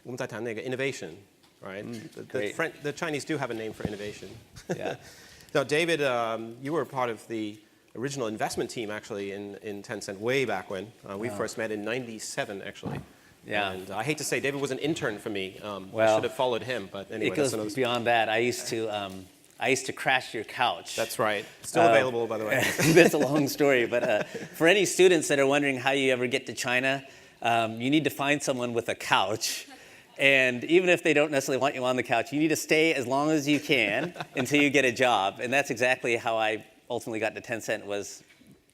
我们在谈那个 innovation, right? The Chinese do have a name for innovation. Yeah. So David, you were part of the original investment team actually in Tencent way back when. We first met in '97 actually. Yeah. And I hate to say, David was an intern for me. I Well, should have followed him, but anyway, it goes that's another beyond that. I used to crash your couch. That's right. Still available, by the way. That's a long story, but for any students that are wondering how you ever get to China, you need to find someone with a couch. And even if they don't necessarily want you on the couch, you need to stay as long as you can until you get a job. And that's exactly how I ultimately got to Tencent, was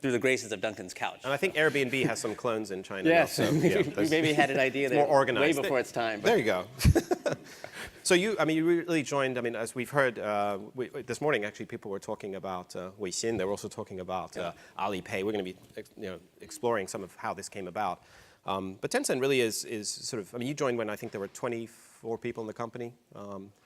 through the graces of Duncan's couch. And I think Airbnb has some clones in China. Yes, now, so, we maybe had an idea there more organized. way before its time. There you go. So you really joined, as we've heard this morning, actually, people were talking about Weixin. They were also talking about Alipay. We're going to be exploring some of how this came about. But Tencent really is sort of, you joined when I think there were 24 people in the company.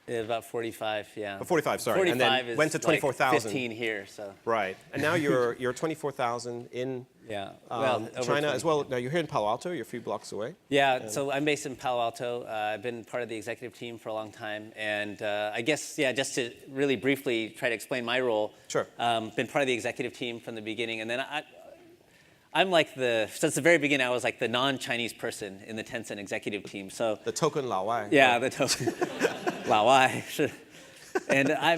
About 45, yeah. 45, sorry. 45 and then is went to 24,000. like 15 here, so. Right. And now you're 24,000 in China as well. Now you're here in Palo Alto. You're a few blocks away. Yeah, so I'm based in Palo Alto. I've been part of the executive team for a long time. And I guess, just to really briefly try to explain my role. Sure. Been part of the executive team from the beginning. And then I'm like since the very beginning, I was like the non-Chinese person in the Tencent executive team. So the token Lao Wai. Yeah, the token Lao Wai. Sure. And I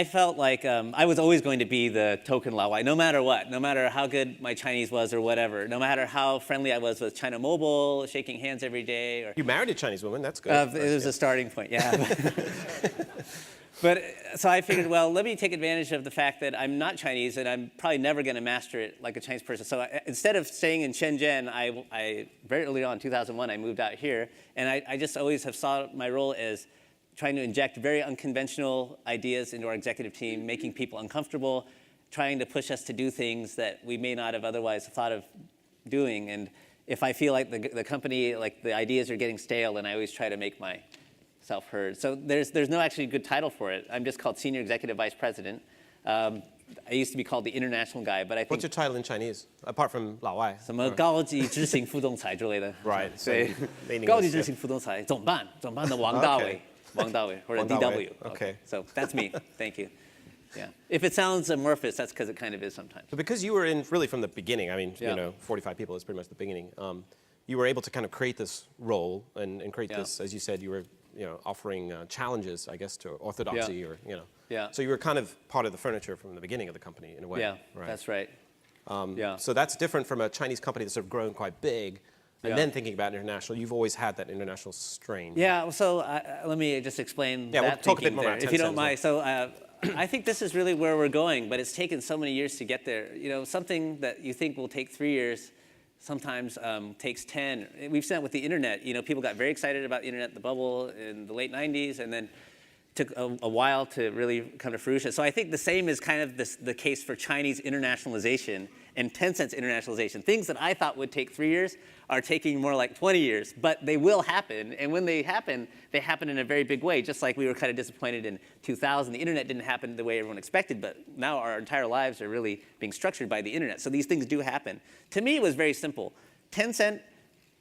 felt like I was always going to be the token Lao Wai, no matter what, no matter how good my Chinese was or whatever, no matter how friendly I was with China Mobile, shaking hands every day. You married a Chinese woman, that's good. It was a starting point, yeah. But so I figured, well, let me take advantage of the fact that I'm not Chinese and I'm probably never going to master it like a Chinese person. So instead of staying in Shenzhen, I very early on, 2001, I moved out here. And I just always have saw my role as trying to inject very unconventional ideas into our executive team, making people uncomfortable, trying to push us to do things that we may not have otherwise thought of doing. And if I feel like the company, like the ideas are getting stale, then I always try to make myself heard. So there's no actually good title for it. I'm just called Senior Executive Vice President. I used to be called the international guy, but I think... What's your title in Chinese, apart from 老外?什么高级执行副总裁之类的。Right. 对，高级执行副总裁，总办的王大伟。Wang Dawei, or DW. Okay. So that's me. Thank you. Yeah. If it sounds amorphous, that's because it kind of is sometimes. But because you were in really from the beginning, 45 people is pretty much the beginning. You were able to kind of create this role and create this, as you said, you were offering challenges, I guess, to orthodoxy or So you were kind of part of the furniture from the beginning of the company in a way. Yeah, right. That's right. So that's different from a Chinese company that's sort of grown quite big. And then thinking about international, you've always had that international strain. Yeah, so let me just explain that we'll talk a bit more there, about if you don't mind. Well. So I think this is really where we're going, but it's taken so many years to get there. Something that you think will take 3 years sometimes takes 10. We've seen that with the internet. People got very excited about the internet, the bubble in the late 90s, and then took a while to really come to fruition. So I think the same is kind of the case for Chinese internationalization and Tencent's internationalization. Things that I thought would take 3 years are taking more like 20 years, but they will happen. And when they happen in a very big way, just like we were kind of disappointed in 2000. The internet didn't happen the way everyone expected, but now our entire lives are really being structured by the internet. So these things do happen. To me, it was very simple. Tencent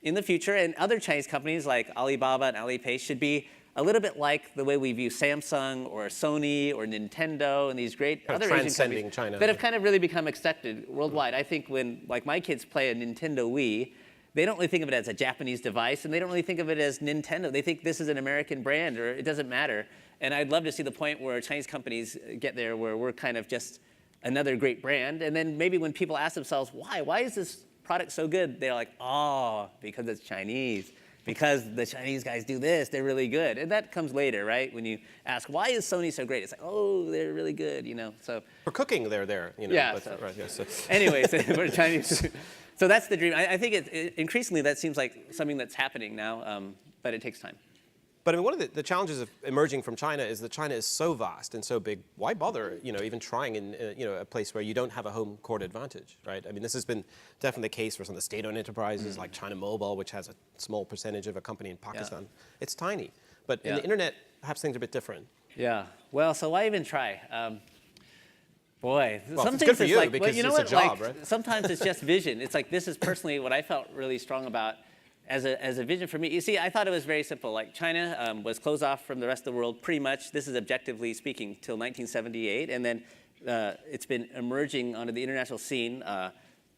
in the future and other Chinese companies like Alibaba and Alipay should be a little bit like the way we view Samsung or Sony or Nintendo and these great other Asian companies China. that have kind of really become accepted worldwide. I think when my kids play a Nintendo Wii, they don't really think of it as a Japanese device, and they don't really think of it as Nintendo. They think this is an American brand, or it doesn't matter. And I'd love to see the point where Chinese companies get there, where we're kind of just another great brand. And then maybe when people ask themselves, why is this product so good? They're like, because it's Chinese. Because the Chinese guys do this, they're really good. And that comes later, right? When you ask, why is Sony so great? It's like, they're really good, So for cooking, they're there, Yeah. But, right, yes. Anyways, we're Chinese. So that's the dream. I think increasingly that seems like something that's happening now, but it takes time. But one of the challenges of emerging from China is that China is so vast and so big. Why bother, even trying in a place where you don't have a home court advantage, right? This has been definitely the case for some of the state-owned enterprises like China Mobile, which has a small percentage of a company in Pakistan. Yeah. It's tiny, but in the internet, perhaps things are a bit different. Yeah. Well, so why even try? Boy, well, some it's things good for you like, because you know it's what? a job, right? Sometimes it's just vision. It's like this is personally what I felt really strong about as a vision for me, you see, I thought it was very simple. Like China was closed off from the rest of the world pretty much, this is objectively speaking, till 1978. And then it's been emerging onto the international scene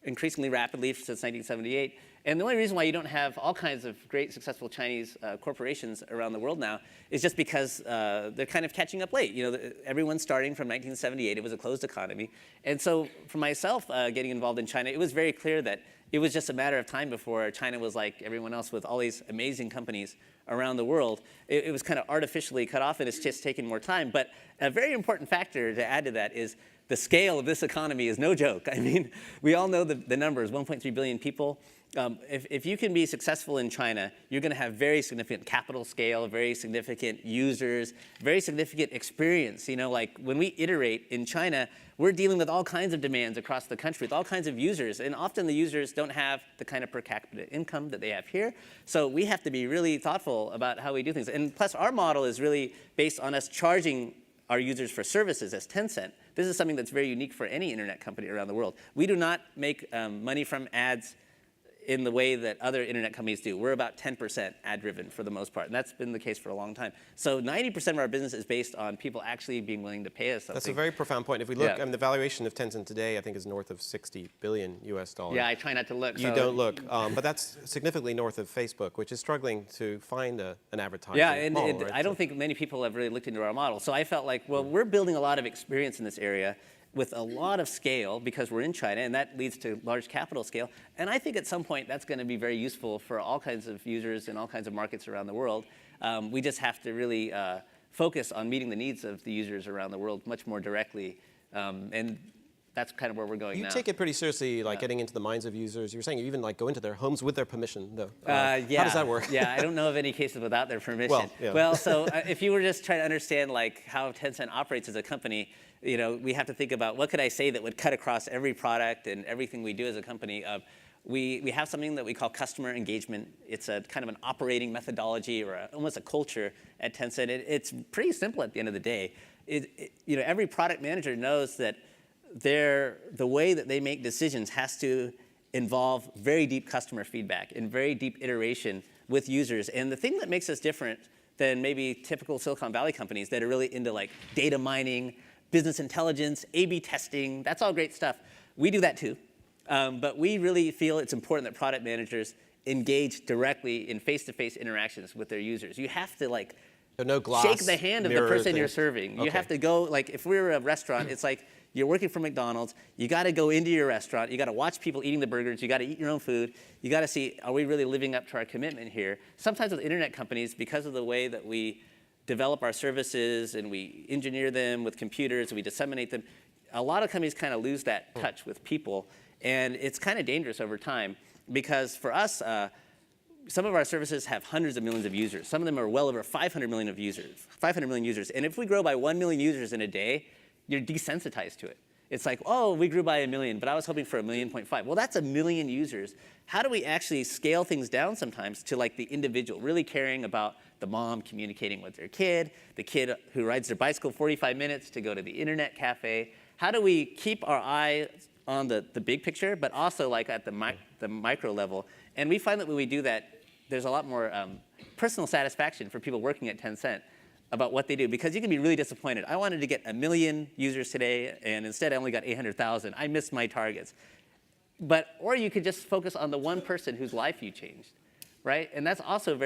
increasingly rapidly since 1978. And the only reason why you don't have all kinds of great, successful Chinese corporations around the world now is just because they're kind of catching up late. You know, everyone's starting from 1978. It was a closed economy. And so for myself getting involved in China, it was very clear that it was just a matter of time before China was like everyone else with all these amazing companies around the world. It was kind of artificially cut off, and it's just taken more time. But a very important factor to add to that is the scale of this economy is no joke. I mean, we all know the numbers, 1.3 billion people. If you can be successful in China, you're going to have very significant capital scale, very significant users, very significant experience. You know, like when we iterate in China, we're dealing with all kinds of demands across the country with all kinds of users. And often the users don't have the kind of per capita income that they have here. So we have to be really thoughtful about how we do things. And plus, our model is really based on us charging our users for services as Tencent. This is something that's very unique for any internet company around the world. We do not make money from ads in the way that other internet companies do. We're about 10% ad-driven for the most part, and that's been the case for a long time. So 90% of our business is based on people actually being willing to pay us something. That's a very profound point. If we look, I mean, the valuation of Tencent today, I think, is north of $60 billion US. Yeah, I try not to look. You don't look, but that's significantly north of Facebook, which is struggling to find an advertising model, right? I don't think many people have really looked into our model. So I felt like, well, we're building a lot of experience in this area with a lot of scale because we're in China, and that leads to large capital scale. And I think at some point that's going to be very useful for all kinds of users in all kinds of markets around the world. We just have to really focus on meeting the needs of the users around the world much more directly. And that's kind of where we're going now. You take it pretty seriously, like getting into the minds of users. You were saying you even like go into their homes with their permission, though. Yeah. How does that work? Yeah, I don't know of any cases without their permission. Well, so if you were just trying to understand like how Tencent operates as a company, you know, we have to think about what could I say that would cut across every product and everything we do as a company. We have something that we call customer engagement. It's a kind of an operating methodology or almost a culture at Tencent. It's pretty simple at the end of the day. You know, every product manager knows that the way that they make decisions has to involve very deep customer feedback and very deep iteration with users. And the thing that makes us different than maybe typical Silicon Valley companies that are really into like data mining, business intelligence, A/B testing, that's all great stuff. We do that too. But we really feel it's important that product managers engage directly in face-to-face interactions with their users. You have to like shake the hand of the person you're serving. You have to go, like if we were a restaurant, it's like you're working for McDonald's, you got to go into your restaurant, you got to watch people eating the burgers, you got to eat your own food, you got to see, are we really living up to our commitment here? Sometimes with internet companies, because of the way that we develop our services and we engineer them with computers and we disseminate them, a lot of companies kind of lose that touch with people, and it's kind of dangerous over time because for us, some of our services have hundreds of millions of users. Some of them are well over 500 million users. And if we grow by 1 million users in a day, you're desensitized to it. It's like, oh, we grew by 1 million, but I was hoping for 1.5 million. Well, that's 1 million users. How do we actually scale things down sometimes to like the individual, really caring about the mom communicating with their kid, the kid who rides their bicycle 45 minutes to go to the internet cafe? How do we keep our eye on the big picture, but also like at the micro level? And we find that when we do that, there's a lot more personal satisfaction for people working at Tencent about what they do, because you can be really disappointed. I wanted to get 1 million users today, and instead I only got 800,000. I missed my targets. Or you could just focus on the one person whose life you changed, right? And that's also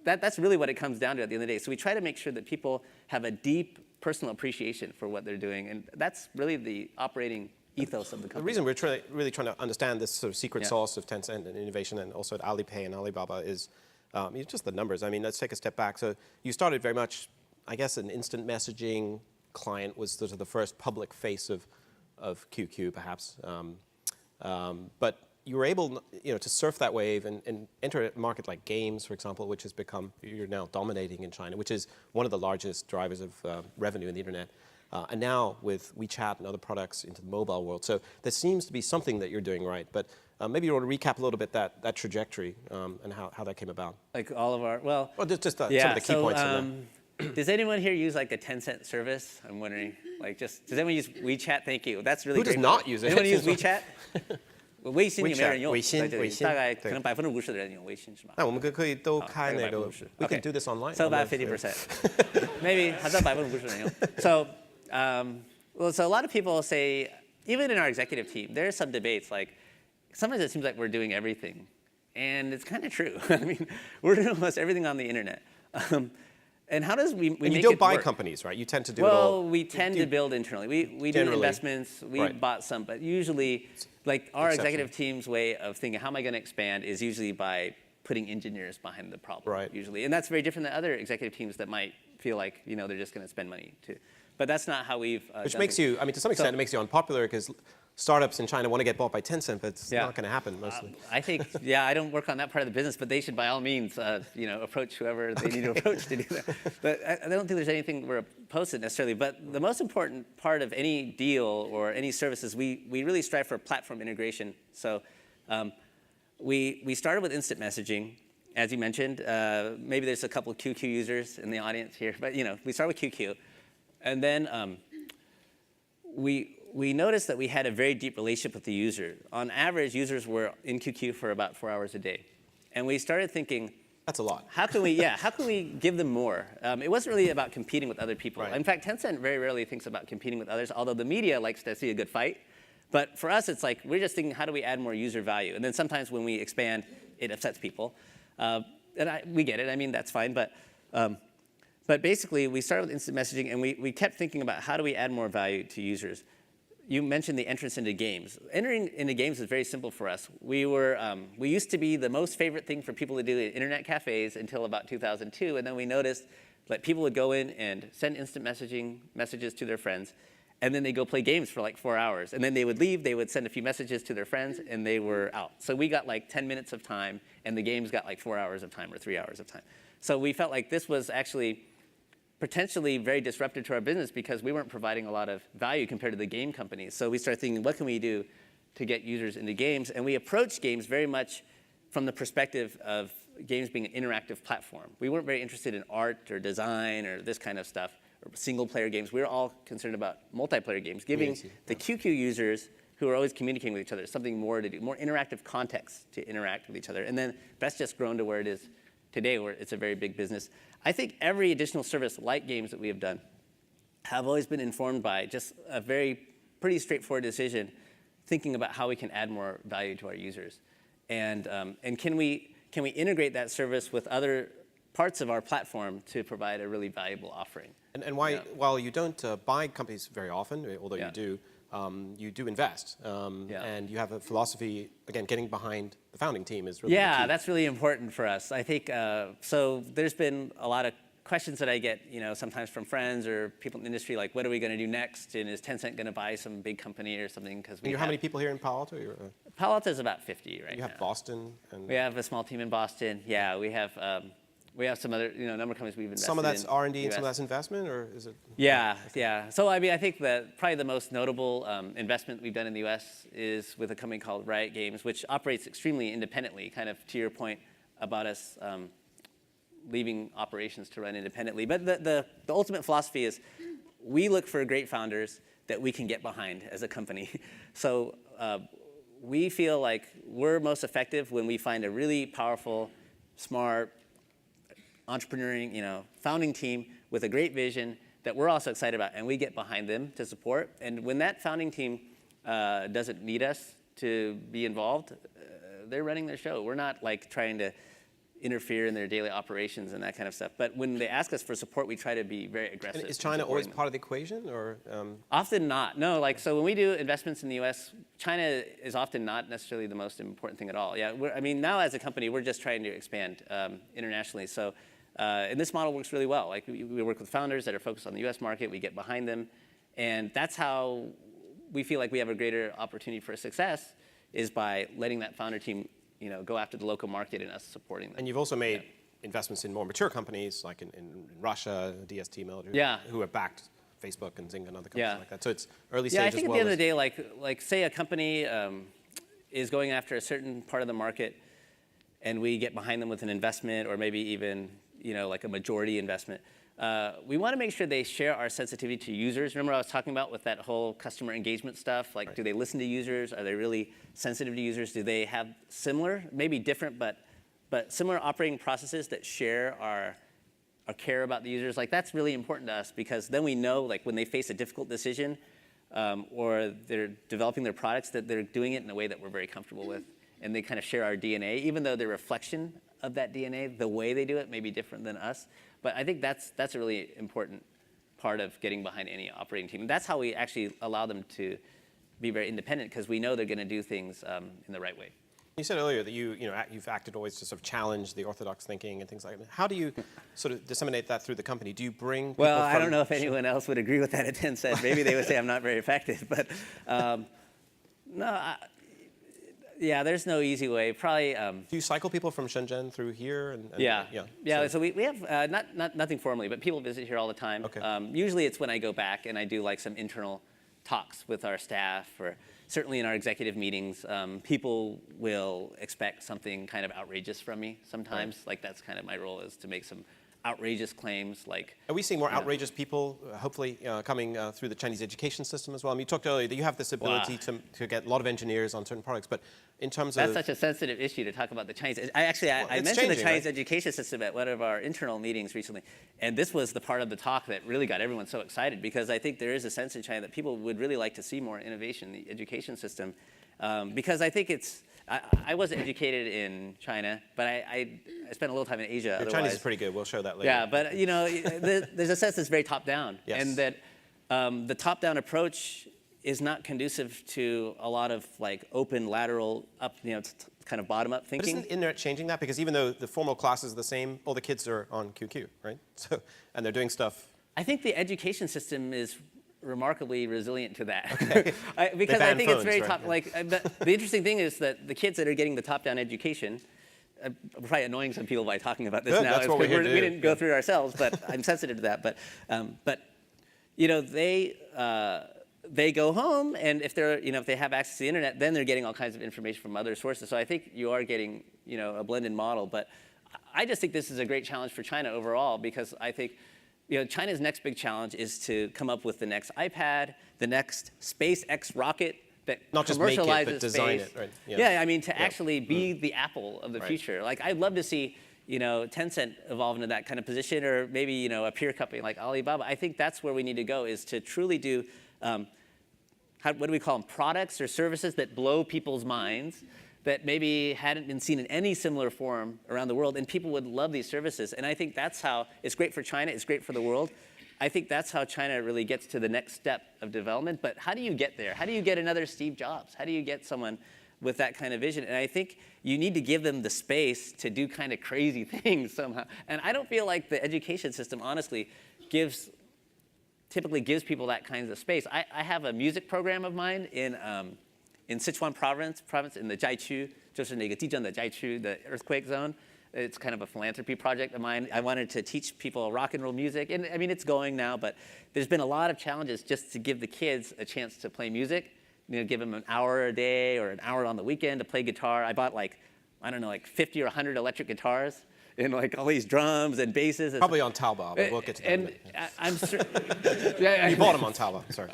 that's really what it comes down to at the end of the day. So we try to make sure that people have a deep personal appreciation for what they're doing, and that's really the operating ethos of the company. The reason we're really trying to understand this sort of secret sauce of Tencent and innovation, and also at Alipay and Alibaba, is just the numbers. I mean, let's take a step back. So you started very much, I guess, an instant messaging client was sort of the first public face of QQ, perhaps. But you were able, to surf that wave and enter a market like games, for example, which has become, you're now dominating in China, which is one of the largest drivers of revenue in the internet. And now with WeChat and other products into the mobile world. So there seems to be something that you're doing right. But maybe you want to recap a little bit that trajectory and how that came about. Like all of our, well just some of the key points in there. Does anyone here use like a Tencent service? I'm wondering, does anyone use WeChat? Thank you. That's really great. Who does not use it? Anyone use WeChat? 微信有没有人用？微信对微信大概可对能50%的人用微信是吧？那我们可以都开那个 50%。 We can Okay. do this online. So about 50%. Maybe 还在50%的人用。So, so a lot of people say, even in our executive team, there are some debates like, sometimes it seems like we're doing everything. And it's kind of true. I mean, we're doing almost everything on the internet. And how does we And make you don't it buy work? companies, right? You tend to do it all. Well, we tend to build internally. We do Generally, investments, we right. bought some, but usually, like our Exception. executive team's way of thinking, how am I going to expand, is usually by putting engineers behind the problem, Right. usually. And that's very different than other executive teams that might feel like, they're just going to spend money too. But that's not how we've Which done makes things. you, I mean, to some extent, it makes you unpopular because startups in China want to get bought by Tencent, but it's Yeah. not going to happen mostly. I think, I don't work on that part of the business, but they should by all means, approach whoever they need to approach to do that. But I don't think there's anything we're opposed to necessarily. But the most important part of any deal or any service is we really strive for platform integration. So we started with instant messaging, as you mentioned. Maybe there's a couple of QQ users in the audience here, but we started with QQ, and then we noticed that we had a very deep relationship with the user. On average, users were in QQ for about 4 hours a day. And we started thinking, That's a lot. how can we give them more? It wasn't really about competing with other people. Right. In fact, Tencent very rarely thinks about competing with others, although the media likes to see a good fight. But for us, it's like, we're just thinking, how do we add more user value? And then sometimes when we expand, it upsets people. And we get it, I mean, that's fine. But basically, we started with instant messaging, and we kept thinking about how do we add more value to users. You mentioned the entrance into games. Entering into games is very simple for us. We used to be the most favorite thing for people to do in internet cafes until about 2002, and then we noticed that people would go in and send instant messages to their friends, and then they go play games for like 4 hours, and then they would leave, they would send a few messages to their friends, and they were out. So we got like 10 minutes of time, and the games got like 4 hours of time or 3 hours of time. So we felt like this was actually potentially very disruptive to our business because we weren't providing a lot of value compared to the game companies. So we started thinking, what can we do to get users into games? And we approached games very much from the perspective of games being an interactive platform. We weren't very interested in art or design or this kind of stuff, or single-player games. We were all concerned about multiplayer games, giving the QQ users who are always communicating with each other something more to do, more interactive context to interact with each other. And then that's just grown to where it is today, where it's a very big business. I think every additional service like games that we have done have always been informed by just a pretty straightforward decision, thinking about how we can add more value to our users. And can we integrate that service with other parts of our platform to provide a really valuable offering? And while you don't buy companies very often, although you do invest. And you have a philosophy, again, getting behind the founding team is really the key. That's really important for us. I think, so there's been a lot of questions that I get, sometimes from friends or people in the industry, like, what are we going to do next? And is Tencent going to buy some big company or something? Because how many people here in Palo Alto? Palo Alto is about 50 right now. You have Boston? We have a small team in Boston. Yeah, we have some other, number of companies we've invested in. Some of that's R&D and US. some of that's investment, or is it? Yeah. So I mean, I think that probably the most notable investment we've done in the U.S. is with a company called Riot Games, which operates extremely independently, kind of to your point about us leaving operations to run independently. But the ultimate philosophy is we look for great founders that we can get behind as a company. So we feel like we're most effective when we find a really powerful, smart, entrepreneuring, founding team with a great vision that we're also excited about, and we get behind them to support. And when that founding team doesn't need us to be involved, they're running their show. We're not like trying to interfere in their daily operations and that kind of stuff. But when they ask us for support, we try to be very aggressive. And is China always part of the equation, or? Often not. No, so when we do investments in the U.S., China is often not necessarily the most important thing at all. Yeah, now as a company, we're just trying to expand internationally. So, and this model works really well. Like we work with founders that are focused on the U.S. market. We get behind them, and that's how we feel like we have a greater opportunity for success, is by letting that founder team go after the local market and us supporting them. And you've also made investments in more mature companies, like in Russia, DST Military, who have backed Facebook and Zing and other companies like that. So it's early stage as well. Yeah, I think at the end of the day, like say a company is going after a certain part of the market, and we get behind them with an investment, or maybe even like a majority investment. we want to make sure they share our sensitivity to users. Remember I was talking about with that whole customer engagement stuff? Like, do they listen to users? Are they really sensitive to users? Do they have similar, maybe different, but similar operating processes that share our care about the users? Like, that's really important to us, because then we know, like, when they face a difficult decision or they're developing their products, that they're doing it in a way that we're very comfortable with. And they kind of share our DNA, even though the reflection of that DNA, the way they do it may be different than us. But I think that's a really important part of getting behind any operating team. And that's how we actually allow them to be very independent, because we know they're going to do things in the right way. You said earlier that you've acted always to sort of challenge the orthodox thinking and things like that. How do you sort of disseminate that through the company? Do you bring people Well, I from don't know if anyone else would agree with that at Tencent. Maybe they would say I'm not very effective. But no, yeah, there's no easy way. Probably. Do you cycle people from Shenzhen through here? Yeah. So we have nothing formally, but people visit here all the time. Okay. Usually it's when I go back and I do like some internal talks with our staff, or certainly in our executive meetings. People will expect something kind of outrageous from me sometimes. Right. Like, that's kind of my role, is to make some outrageous claims. Like, are we seeing more outrageous people, hopefully, coming through the Chinese education system as well? I mean, you talked earlier that you have this ability to get a lot of engineers on certain products, but in terms That's of... such a sensitive issue to talk about the Chinese. I mentioned the Chinese education system at one of our internal meetings recently, and this was the part of the talk that really got everyone so excited, because I think there is a sense in China that people would really like to see more innovation in the education system, because I think it's... I wasn't educated in China, but I spent a little time in Asia. Your Chinese is pretty good. We'll show that later. Yeah, but there's a sense that's very top-down, yes. and that the top-down approach is not conducive to a lot of like open, lateral, up, kind of bottom-up thinking. But isn't internet changing that? Because even though the formal classes are the same, all the kids are on QQ, right? So, and they're doing stuff. I think the education system is remarkably resilient to that. Okay. Because I think phones, it's very right? top. Like, the interesting thing is that the kids that are getting the top-down education, I'm probably annoying some people by talking about this Good, now. that's what we're here to do. We didn't go through it ourselves, but I'm sensitive to that. But they go home, and if they have access to the internet, then they're getting all kinds of information from other sources. So I think you are getting a blended model. But I just think this is a great challenge for China overall, because I think China's next big challenge is to come up with the next iPad, the next SpaceX rocket that not just make it, commercializes but design space. it, right? Yeah, I mean, to actually be the Apple of the Right. future. Like, I'd love to see Tencent evolve into that kind of position, or maybe a peer company like Alibaba. I think that's where we need to go, is to truly do what do we call them? Products or services that blow people's minds, that maybe hadn't been seen in any similar form around the world, and people would love these services. And I think that's how it's great for China, it's great for the world. I think that's how China really gets to the next step of development. But how do you get there? How do you get another Steve Jobs? How do you get someone with that kind of vision? And I think you need to give them the space to do kind of crazy things somehow. And I don't feel like the education system, honestly, typically gives people that kind of space. I have a music program of mine in Sichuan province in the Jiaqiu, 就是那个地震的Jiaqiu, the earthquake zone. It's kind of a philanthropy project of mine. I wanted to teach people rock and roll music, and I mean, it's going now, but there's been a lot of challenges just to give the kids a chance to play music. Give them an hour a day or an hour on the weekend to play guitar. I bought like 50 or 100 electric guitars, and like all these drums and basses. Probably on Taobao, but we'll get to that. And I'm certain. You bought them on Taobao, sorry.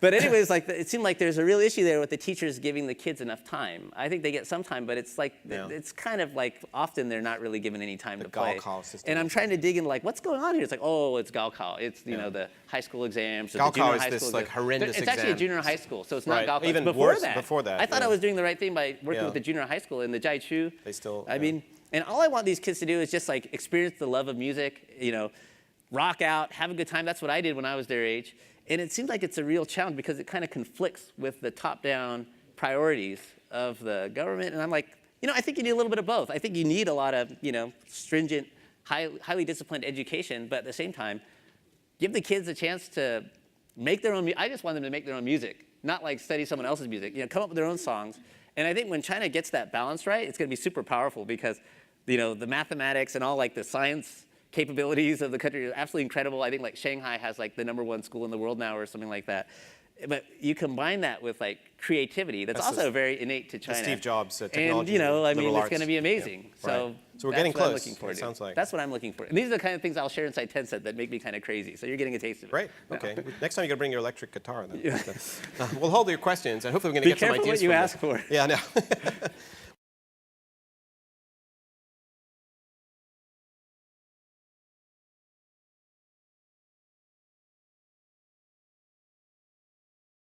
But anyways, like it seemed like there's a real issue there with the teachers giving the kids enough time. I think they get some time, but it's like it's kind of like often they're not really given any time to play. Gaokao system. And I'm trying to dig into like what's going on here. It's like, oh, it's Gaokao. It's the high school exams. Or the junior Gaokao high is this school like horrendous It's actually a exam. junior high school, so it's not Right. Gaokao. Even before worse that. before that, I thought yeah. I was doing the right thing by working Yeah. with the junior high school in the Jiaqiu. They still. I mean, and all I want these kids to do is just like experience the love of music, rock out, have a good time. That's what I did when I was their age. And it seems like it's a real challenge because it kind of conflicts with the top-down priorities of the government. And I'm like, I think you need a little bit of both. I think you need a lot of, stringent, highly disciplined education, but at the same time, give the kids a chance to make their own. I just want them to make their own music, not like study someone else's music. Come up with their own songs. And I think when China gets that balance right, it's going to be super powerful because, the mathematics and all like the science capabilities of the country are absolutely incredible. I think like Shanghai has like the #1 school in the world now or something like that. But you combine that with like creativity. That's also very innate to China. Steve Jobs technology. And you know, I mean, liberal it's going to be arts. amazing. Yeah. So, Right. So we're that's getting what I'm close, looking forward it to. sounds like. That's what I'm looking for. And these are the kind of things I'll share inside Tencent that make me kind of crazy. So you're getting a taste of it. Great. now. Okay. Next time you got to bring your electric guitar. Then. We'll hold your questions, and hopefully we're going to get some ideas. Be careful what you from ask this. for. Yeah, I know.